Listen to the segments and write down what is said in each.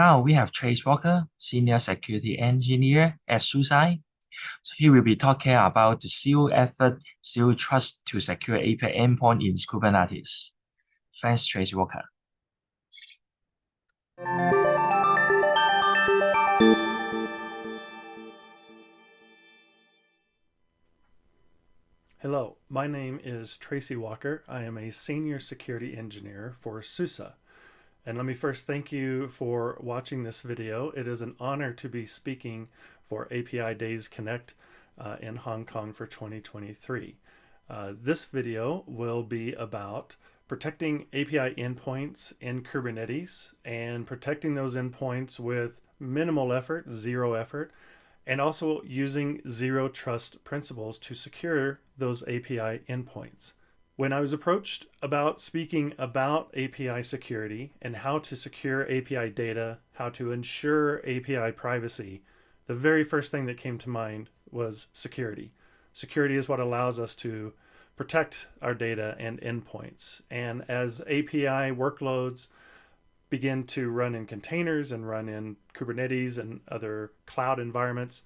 Now we have Trace Walker, Senior Security Engineer at SUSE. He will be talking about the zero effort, zero trust to secure API endpoint in Kubernetes. Thanks, Trace Walker. Hello, my name is Tracy Walker. I am a Senior Security Engineer for SUSE. And let me first thank you for watching this video. It is an honor to be speaking for API Days Connect in Hong Kong for 2023. This video will be about protecting API endpoints in Kubernetes and protecting those endpoints with minimal effort, zero effort, and also using zero trust principles to secure those API endpoints. When I was approached about speaking about API security and how to secure API data, how to ensure API privacy, the very first thing that came to mind was security. Security is what allows us to protect our data and endpoints. And as API workloads begin to run in containers and run in Kubernetes and other cloud environments,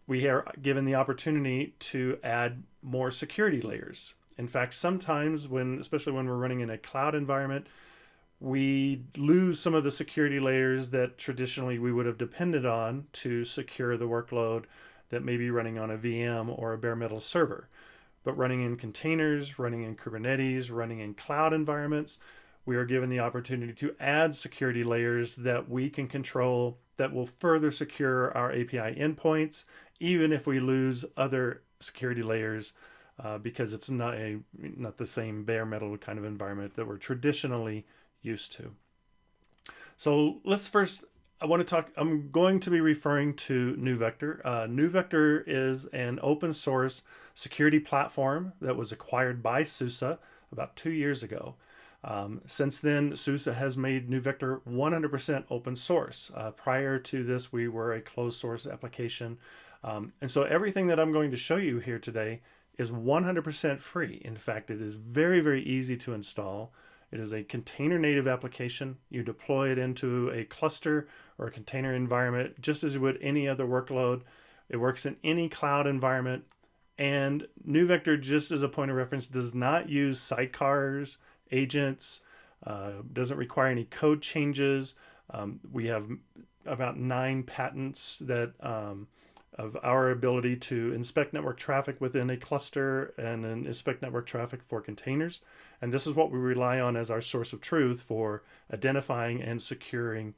we are given the opportunity to add more security layers. In fact, sometimes especially when we're running in a cloud environment, we lose some of the security layers that traditionally we would have depended on to secure the workload that may be running on a VM or a bare metal server. But running in containers, running in Kubernetes, running in cloud environments, we are given the opportunity to add security layers that we can control that will further secure our API endpoints, even if we lose other security layers because it's not the same bare metal kind of environment that we're traditionally used to. So let's first, I'm going to be referring to NeuVector. NeuVector is an open source security platform that was acquired by SUSE about 2 years ago. Since then, SUSE has made NeuVector 100% open source. Prior to this, we were a closed source application. And so everything that I'm going to show you here today is 100% free. In fact, it is very, very easy to install. It is a container native application. You deploy it into a cluster or a container environment just as you would any other workload. It works in any cloud environment. And NeuVector, just as a point of reference, does not use sidecars, agents, doesn't require any code changes. We have about 9 patents that of our ability to inspect network traffic within a cluster and then inspect network traffic for containers. And this is what we rely on as our source of truth for identifying and securing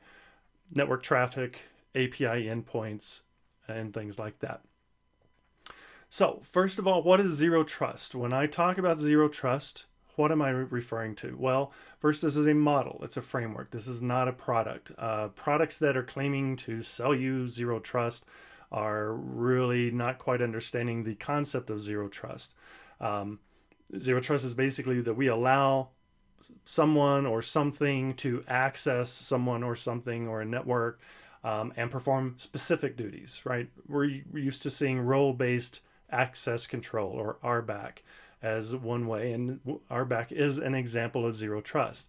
network traffic, API endpoints, and things like that. So first of all, what is zero trust? When I talk about zero trust, what am I referring to? Well, first, this is a model. It's a framework. This is not a product. Products that are claiming to sell you zero trust are really not quite understanding the concept of zero trust. Zero trust is basically that we allow someone or something to access someone or something or a network and perform specific duties, right? We're used to seeing role-based access control, or RBAC, as one way, and RBAC is an example of zero trust.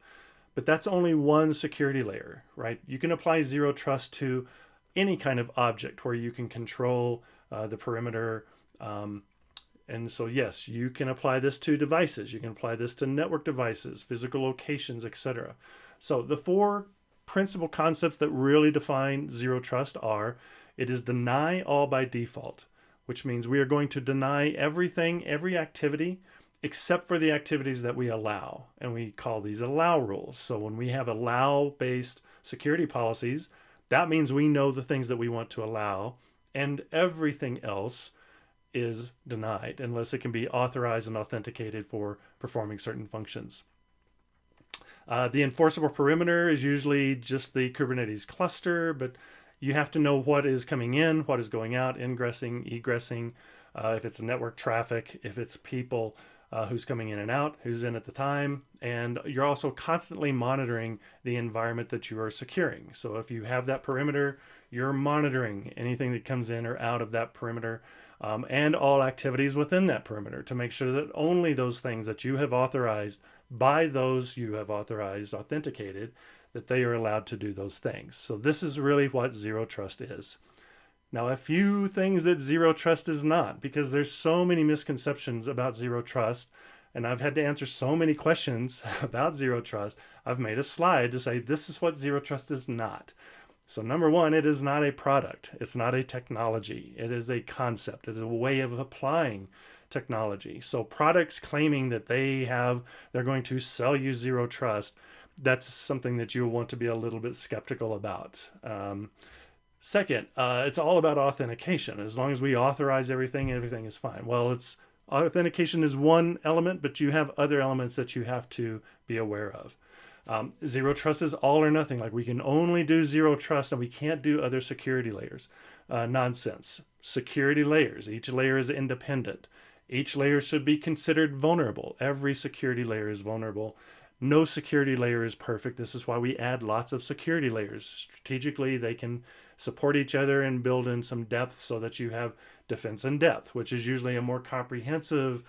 But that's only one security layer, right? You can apply zero trust to any kind of object where you can control the perimeter. And so, yes, you can apply this to devices. You can apply this to network devices, physical locations, etc. So the 4 principal concepts that really define zero trust are: it is deny all by default, which means we are going to deny everything, every activity, except for the activities that we allow. And we call these allow rules. So when we have allow-based security policies, that means we know the things that we want to allow, and everything else is denied unless it can be authorized and authenticated for performing certain functions. The enforceable perimeter is usually just the Kubernetes cluster, but you have to know what is coming in, what is going out, ingressing, egressing, if it's network traffic, if it's people, who's coming in and out, who's in at the time. And you're also constantly monitoring the environment that you are securing. So if you have that perimeter, you're monitoring anything that comes in or out of that perimeter, and all activities within that perimeter to make sure that only those things that you have authorized by those you have authorized, authenticated, that they are allowed to do those things. So this is really what zero trust is. Now, a few things that zero trust is not, because there's so many misconceptions about zero trust, and I've had to answer so many questions about zero trust. I've made a slide to say this is what zero trust is not. So number one, it is not a product. It's not a technology. It is a concept. It is a way of applying technology. So products claiming that they're going to sell you zero trust, that's something that you'll want to be a little bit skeptical about. Second, it's all about authentication. As long as we authorize everything, everything is fine. Well, authentication is one element, but you have other elements that you have to be aware of. Zero trust is all or nothing. Like, we can only do zero trust and we can't do other security layers. Nonsense. Security layers. Each layer is independent. Each layer should be considered vulnerable. Every security layer is vulnerable. No security layer is perfect. This is why we add lots of security layers. Strategically, they can support each other and build in some depth so that you have defense in depth, which is usually a more comprehensive,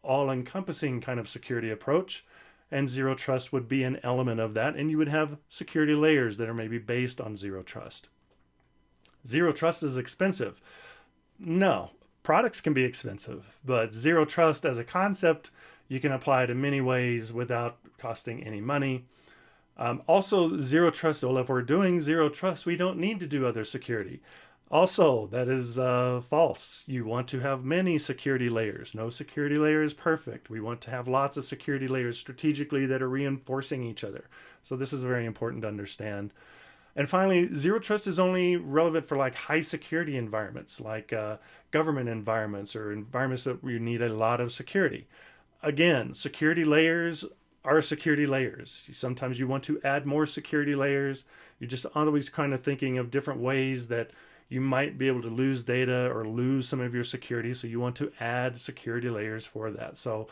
all-encompassing kind of security approach. And zero trust would be an element of that. And you would have security layers that are maybe based on zero trust. Zero trust is expensive. No, products can be expensive, but zero trust as a concept, you can apply it in many ways without costing any money. Also, zero trust, well, if we're doing zero trust, we don't need to do other security. Also, that is false. You want to have many security layers. No security layer is perfect. We want to have lots of security layers strategically that are reinforcing each other. So this is very important to understand. And finally, zero trust is only relevant for like high security environments, like government environments or environments that you need a lot of security. Again, security layers are security layers. Sometimes you want to add more security layers. You're just always kind of thinking of different ways that you might be able to lose data or lose some of your security. So you want to add security layers for that. So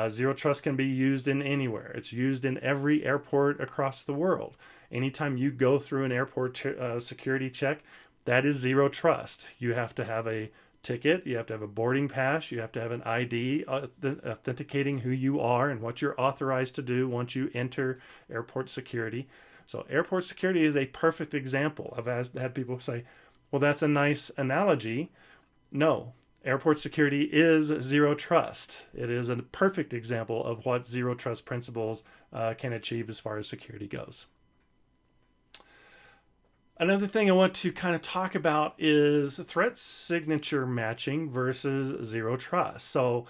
zero trust can be used in anywhere. It's used in every airport across the world. Anytime you go through an airport security check, that is zero trust. You have to have a ticket, you have to have a boarding pass, you have to have an ID authenticating who you are and what you're authorized to do once you enter airport security. So airport security is a perfect example. I've had people say, well, that's a nice analogy. No, airport security is zero trust. It is a perfect example of what zero trust principles can achieve as far as security goes. Another thing I want to kind of talk about is threat signature matching versus zero trust. So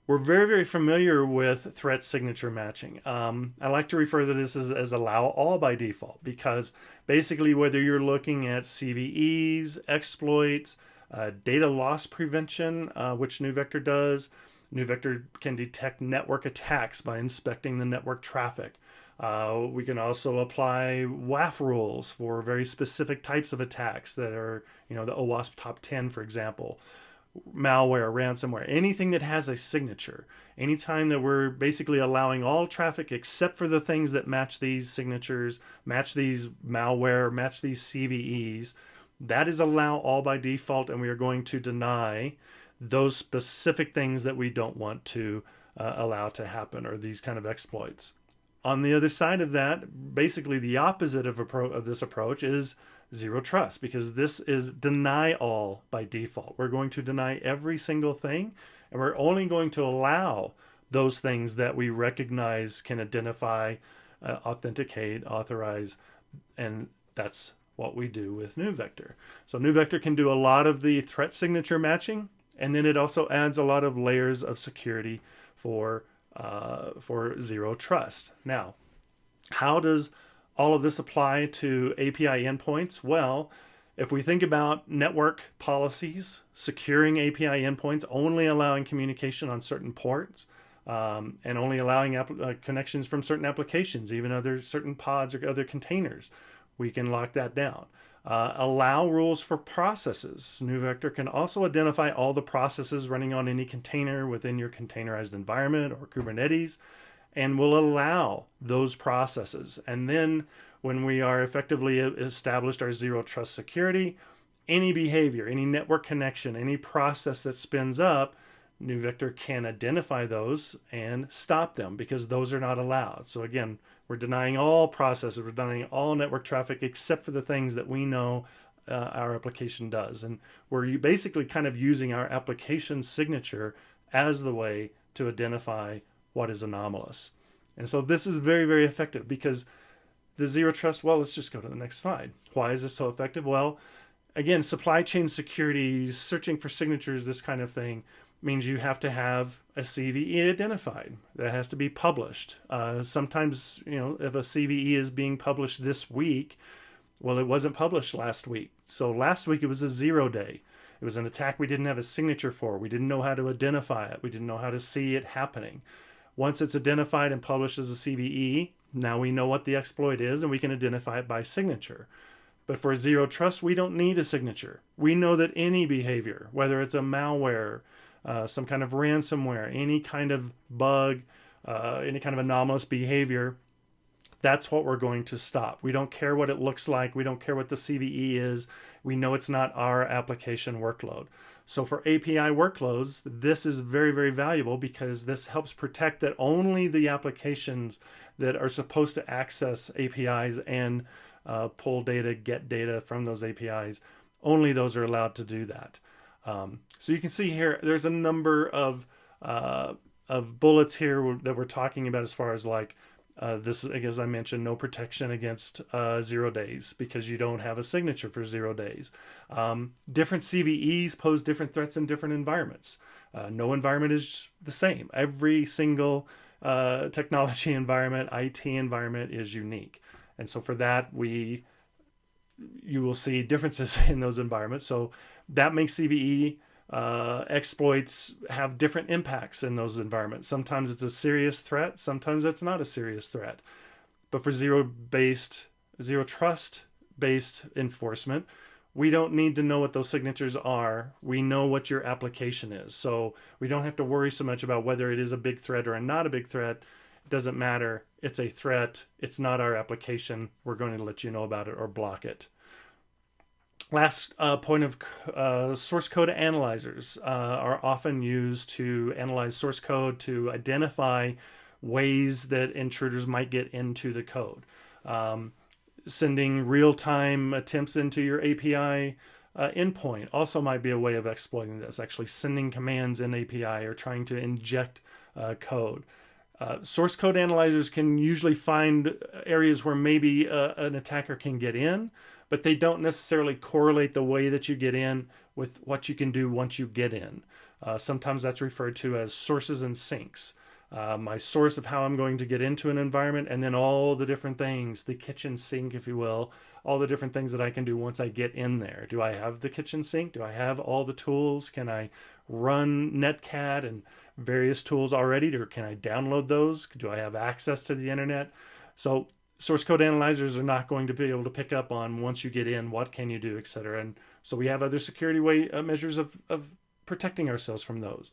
we're very, very familiar with threat signature matching. I like to refer to this as allow all by default, because basically whether you're looking at CVEs, exploits, data loss prevention, which NuVector does, NuVector can detect network attacks by inspecting the network traffic. We can also apply WAF rules for very specific types of attacks that are, the OWASP top 10, for example. Malware, ransomware, anything that has a signature. Anytime that we're basically allowing all traffic except for the things that match these signatures, match these malware, match these CVEs, that is allow all by default, and we are going to deny those specific things that we don't want to allow to happen, or these kind of exploits. On the other side of that, basically the opposite of this approach is zero trust, because this is deny all by default. We're going to deny every single thing, and we're only going to allow those things that we recognize can identify, authenticate, authorize, and that's what we do with NuVector. So NuVector can do a lot of the threat signature matching, and then it also adds a lot of layers of security for zero trust. Now, how does all of this apply to API endpoints? Well, if we think about network policies, securing API endpoints, only allowing communication on certain ports, and only allowing connections from certain applications, even other certain pods or other containers, we can lock that down. Allow rules for processes. NuVector can also identify all the processes running on any container within your containerized environment or Kubernetes, and will allow those processes. And then when we are effectively established our zero trust security, any behavior, any network connection, any process that spins up, NuVector can identify those and stop them, because those are not allowed. So again, We're denying all processes. We're denying all network traffic except for the things that we know our application does. And we're basically kind of using our application signature as the way to identify what is anomalous. And so this is very, very effective because the zero trust, well, let's just go to the next slide. Why is this so effective? Well, again, supply chain security, searching for signatures, this kind of thing means you have to have a CVE identified. That has to be published. Sometimes, if a CVE is being published this week, well, it wasn't published last week. So last week it was a 0 day. It was an attack we didn't have a signature for. We didn't know how to identify it. We didn't know how to see it happening. Once it's identified and published as a CVE, now we know what the exploit is and we can identify it by signature. But for zero trust, we don't need a signature. We know that any behavior, whether it's a malware, some kind of ransomware, any kind of bug, any kind of anomalous behavior, that's what we're going to stop. We don't care what it looks like. We don't care what the CVE is. We know it's not our application workload. So for API workloads, this is very, very valuable because this helps protect that only the applications that are supposed to access APIs and pull data, get data from those APIs, only those are allowed to do that. So you can see here, there's a number of bullets here that we're talking about as far as like this, as I mentioned, no protection against 0 days because you don't have a signature for 0 days. Different CVEs pose different threats in different environments. No environment is the same. Every single technology environment, IT environment is unique. And so for that, you will see differences in those environments. So that makes CVE exploits have different impacts in those environments. Sometimes it's a serious threat. Sometimes it's not a serious threat. But for zero trust based enforcement, we don't need to know what those signatures are. We know what your application is. So we don't have to worry so much about whether it is a big threat or not a big threat. It doesn't matter. It's a threat. It's not our application. We're going to let you know about it or block it. Last point of source code analyzers are often used to analyze source code to identify ways that intruders might get into the code. Sending real-time attempts into your API endpoint also might be a way of exploiting this, actually sending commands in API or trying to inject code. Source code analyzers can usually find areas where maybe an attacker can get in, but they don't necessarily correlate the way that you get in with what you can do once you get in. Sometimes that's referred to as sources and sinks. My source of how I'm going to get into an environment, and then all the different things, the kitchen sink, if you will, all the different things that I can do once I get in there. Do I have the kitchen sink? Do I have all the tools? Can I run Netcat and various tools already, or can I download those? Do I have access to the internet? So source code analyzers are not going to be able to pick up on once you get in, what can you do, etc. And so we have other security measures of protecting ourselves from those.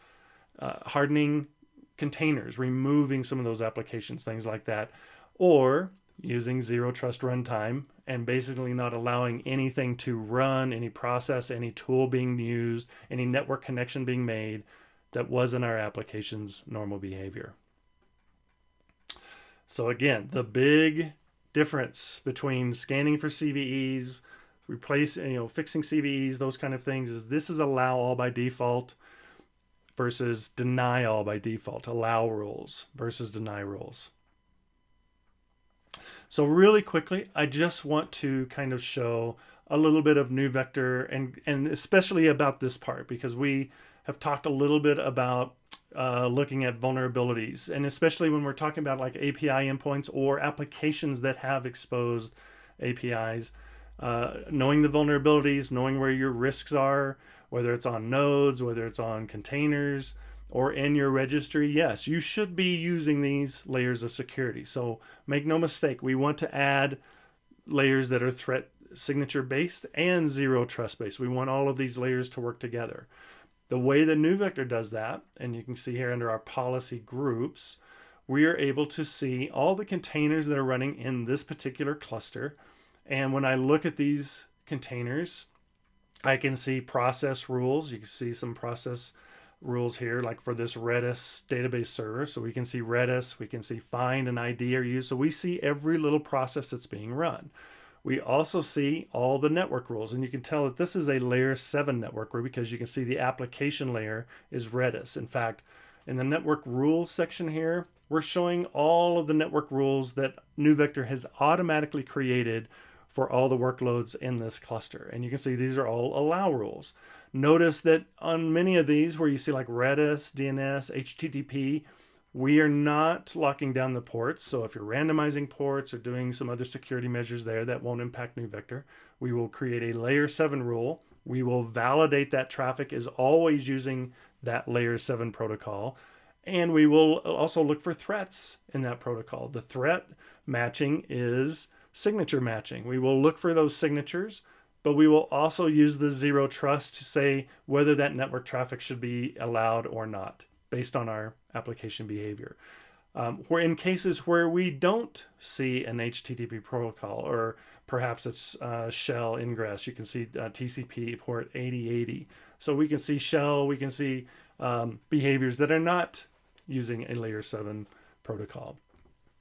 Hardening containers, removing some of those applications, things like that, or using zero trust runtime and basically not allowing anything to run, any process, any tool being used, any network connection being made that wasn't our application's normal behavior. So again, the big difference between scanning for CVEs, fixing CVEs, those kind of things, is this is allow all by default versus deny all by default, allow rules versus deny rules. So really quickly, I just want to kind of show a little bit of NeuVector and especially about this part, because we have talked a little bit about looking at vulnerabilities, and especially when we're talking about like API endpoints or applications that have exposed APIs, knowing the vulnerabilities, knowing where your risks are, whether it's on nodes, whether it's on containers, or in your registry. Yes, you should be using these layers of security. So make no mistake, we want to add layers that are threat signature based and zero trust based. We want all of these layers to work together. The way that NeuVector does that, and you can see here under our policy groups, we are able to see all the containers that are running in this particular cluster. And when I look at these containers, I can see process rules. You can see some process rules here, like for this Redis database server. So we can see Redis, we can see find and ID are used. So we see every little process that's being run. We also see all the network rules, and you can tell that this is a layer 7 network because you can see the application layer is Redis. In fact, in the network rules section here, we're showing all of the network rules that NuVector has automatically created for all the workloads in this cluster. And you can see these are all allow rules. Notice that on many of these where you see like Redis, DNS, HTTP, we are not locking down the ports. So if you're randomizing ports or doing some other security measures there, that won't impact NuVector. We will create a layer 7 rule. We will validate that traffic is always using that layer 7 protocol. And we will also look for threats in that protocol. The threat matching is signature matching. We will look for those signatures, but we will also use the zero trust to say whether that network traffic should be allowed or not based on our application behavior. Where in cases where we don't see an HTTP protocol, or perhaps it's shell ingress, you can see TCP port 8080. So we can see shell, we can see behaviors that are not using a layer 7 protocol.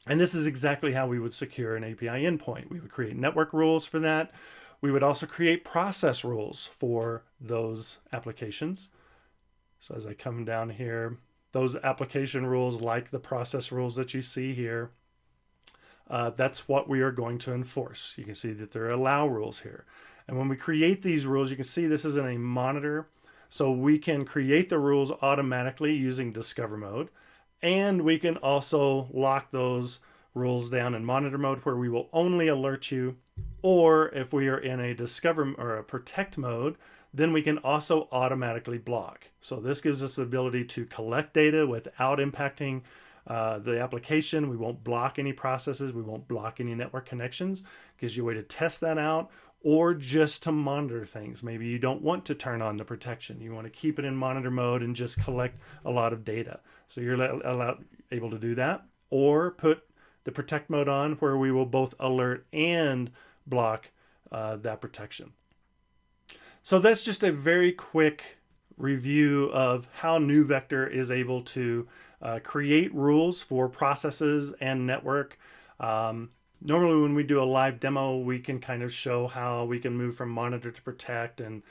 And this is exactly how we would secure an API endpoint. We would create network rules for that. We would also create process rules for those applications. So as I come down here, those application rules, like the process rules that you see here, that's what we are going to enforce. You can see that there are allow rules here. And when we create these rules, you can see this is in a monitor. So we can create the rules automatically using discover mode. And we can also lock those rules down in monitor mode where we will only alert you. Or if we are in a discover or a protect mode, then we can also automatically block. So this gives us the ability to collect data without impacting the application. We won't block any processes. We won't block any network connections. Gives you a way to test that out, or just to monitor things. Maybe you don't want to turn on the protection. You want to keep it in monitor mode and just collect a lot of data. So you're able to do that, or put the protect mode on where we will both alert and block that protection. So that's just a very quick review of how NuVector is able to create rules for processes and network. Normally when we do a live demo, we can kind of show how we can move from monitor to protect and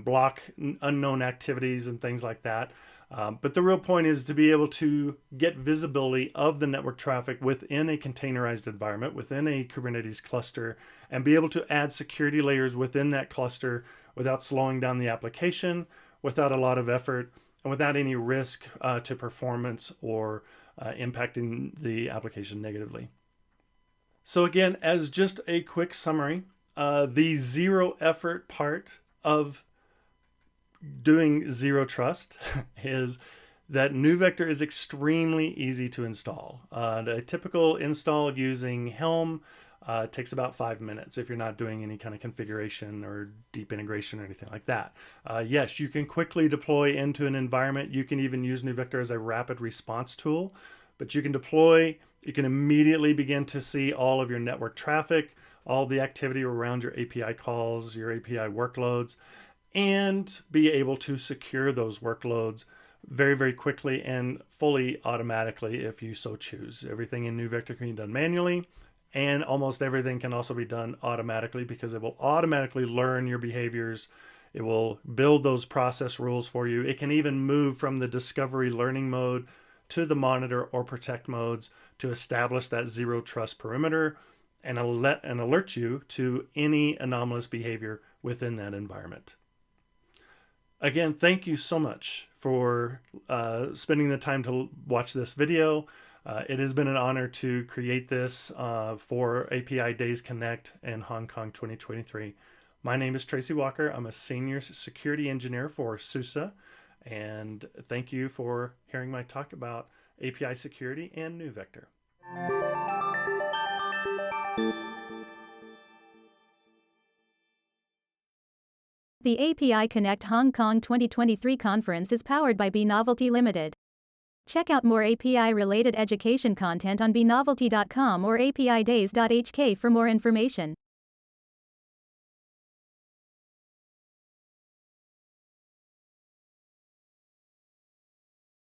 block unknown activities and things like that. But the real point is to be able to get visibility of the network traffic within a containerized environment, within a Kubernetes cluster, and be able to add security layers within that cluster without slowing down the application, without a lot of effort, and without any risk to performance or impacting the application negatively. So again, as just a quick summary, the zero effort part of doing zero trust is that NuVector is extremely easy to install. A typical install using Helm takes about 5 minutes if you're not doing any kind of configuration or deep integration or anything like that. Yes, you can quickly deploy into an environment. You can even use NuVector as a rapid response tool, but you can deploy, you can immediately begin to see all of your network traffic, all the activity around your API calls, your API workloads, and be able to secure those workloads very, very quickly and fully automatically if you so choose. Everything in NuVector can be done manually, and almost everything can also be done automatically because it will automatically learn your behaviors. It will build those process rules for you. It can even move from the discovery learning mode to the monitor or protect modes to establish that zero trust perimeter and alert you to any anomalous behavior within that environment. Again, thank you so much for spending the time to watch this video. It has been an honor to create this for API Days Connect in Hong Kong 2023. My name is Tracy Walker. I'm a senior security engineer for SUSE, and thank you for hearing my talk about API security and NuVector. The API Connect Hong Kong 2023 conference is powered by bNovelty Limited. Check out more API-related education content on bnovelty.com or apidays.hk for more information.